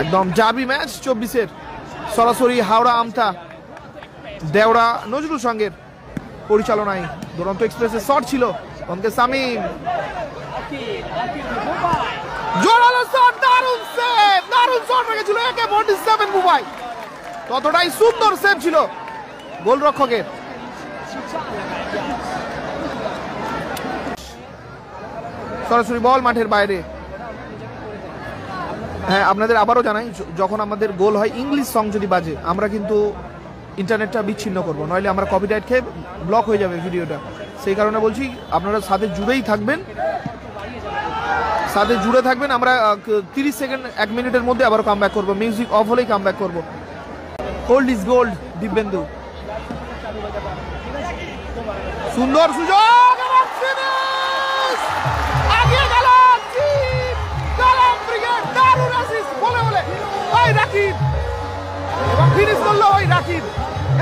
একদম জাবি ম্যাচ 24-এর সরাসরি হাওড়া আমতা দেওড়া নজরুল সঙ্গের পরিচালনায় দুরন্ত এক্সপ্রেসের শট ছিল অনকে সামিম জোরালো শট দারুণ সেভ দারুণ শট রেখেছিল AK-47 মুম্বাই ততটাই সুন্দর সেভ ছিল গোলরক্ষকের সরাসরি বল মাঠের বাইরে হ্যাঁ আপনাদের আবারও জানাই যখন আমাদের গোল হয় ইংলিশ সং যদি বাজে আমরা কিন্তু ইন্টারনেটটা বিচ্ছিন্ন করবো নইলে আমরা কপিরাইট খেয়ে ব্লক হয়ে যাবে ভিডিওটা সেই কারণে বলছি আপনারা সাথে জুড়েই থাকবেন সাথে জুড়ে থাকবেন আমরা 30 সেকেন্ড 1 মিনিটের মধ্যে আবার কামব্যাক করবো মিউজিক অফ হলেই কামব্যাক করবো গোল্ড ইজ গোল্ড দিব্যেন্দু সুন্দর সুযোগ আগিয়ে গেল কালাম ব্রিগেড দারুণ অ্যাসিস্ট বলে বলে ওই রাকিব এবং ফিনিশ করলো ওই রাকিব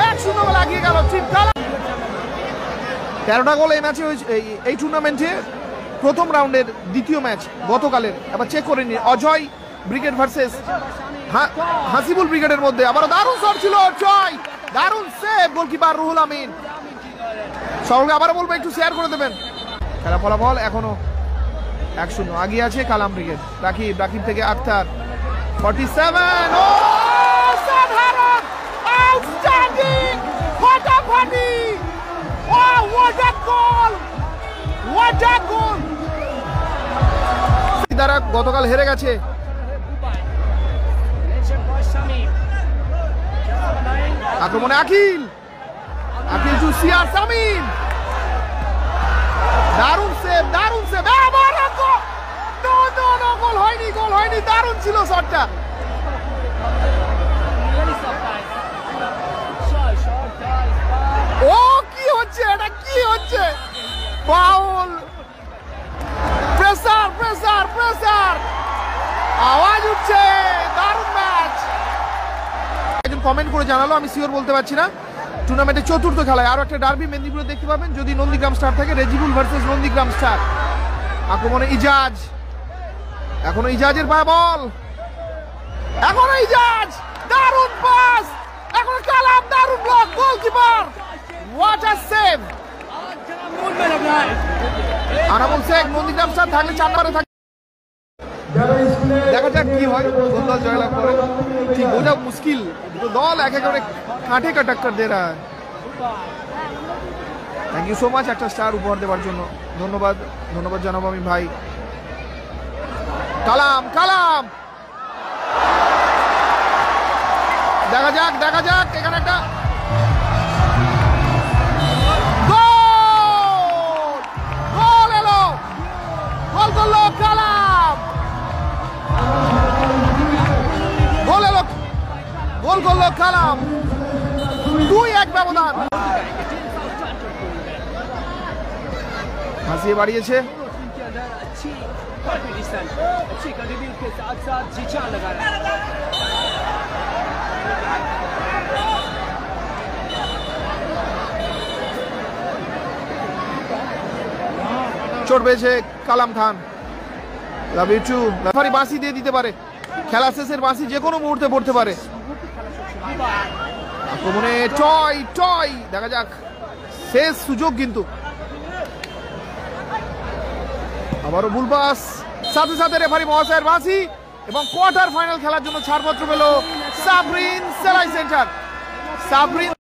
1-0 বলে আগিয়ে গেল টিম কালাম 13টা গোল এই ম্যাচে এই টুর্নামেন্টে প্রথম রাউন্ডের দ্বিতীয় ম্যাচ গতকালের আবার চেক করে নিন অজয় ব্রিগেড ভার্সেস হাসিবুল ব্রিগেডের মধ্যে আবারও দারুণ শট ছিল অজয় দারুণ সেভ গোলকিপার রুহুল আমিন সকলকে আবারও বলবো একটু শেয়ার করে দেবেন খেলা ফলাফল এখনো 1-0 আগিয়ে আছে কালাম ব্রিগেড রাকিব থেকে আক্তার 47 ও সাধারণ আউটস্ট্যান্ডিং ফাটাফাটি wow what a goal what a goal সিদারা গতকাল হেরে গেছে আক্রমণে আকিল টু সিয়ার সামিম দারুণ সেভ আবার নো গোল হয়নি দারুণ ছিল শটটা ও কি হচ্ছে এটা কি হচ্ছে ফাউল প্রেসার আওয়াজ উঠছে দারুণ ম্যাচ একজন কমেন্ট করে জানালো আমি শিওর বলতে পারছি না টুর্নামেন্টের চতুর্থ খেলায় আরো একটা ডার্বি মেদিনীপুরে দেখতে পাবেন যদি নন্দীগ্রাম স্টার থাকে রেজিবুল ভার্সেস নন্দীগ্রাম স্টার আক্রমণে ইজাজ এখনো ইজাজের পায়ে বল এখনো ইজাজ দারুণ পাস এখনো কালাম দারুণ block goalkeeper what a save Anamul Sheikh Nandigram star থাকলে 4 নম্বরে থাকে দেখা যাক কি হয় কোন দল জয়লাভ করে ঠিক বোঝা মুশকিল দুটো দল এক একেবারে কাঁটে কা টক্কর দে রা থ্যাংক ইউ সো মাচ একটা স্টার উপহার দেওয়ার জন্য ধন্যবাদ জানাবো আমি ভাই কালাম দেখা যাক এখানে একটা গোল এলো গোল করলো কালাম গোল করলো কালাম 2-1 ব্যবধান হাসিয়ে বাড়িয়েছে চোট পেয়েছে কালাম খান লাভ ইউ টু রেফারি বাঁশি দিয়ে দিতে পারে খেলা শেষের বাঁশি যে কোনো মুহূর্তে পড়তে পারে আক্রমণে টয় দেখা যাক শেষ সুযোগ কিন্তু আবারও ভুল পাস সাথে রেফারি মহাশয়ের বাঁশি এবং কোয়ার্টার ফাইনাল খেলার জন্য ছাড়পত্র পেল সাবরিন সেলাই সেন্টার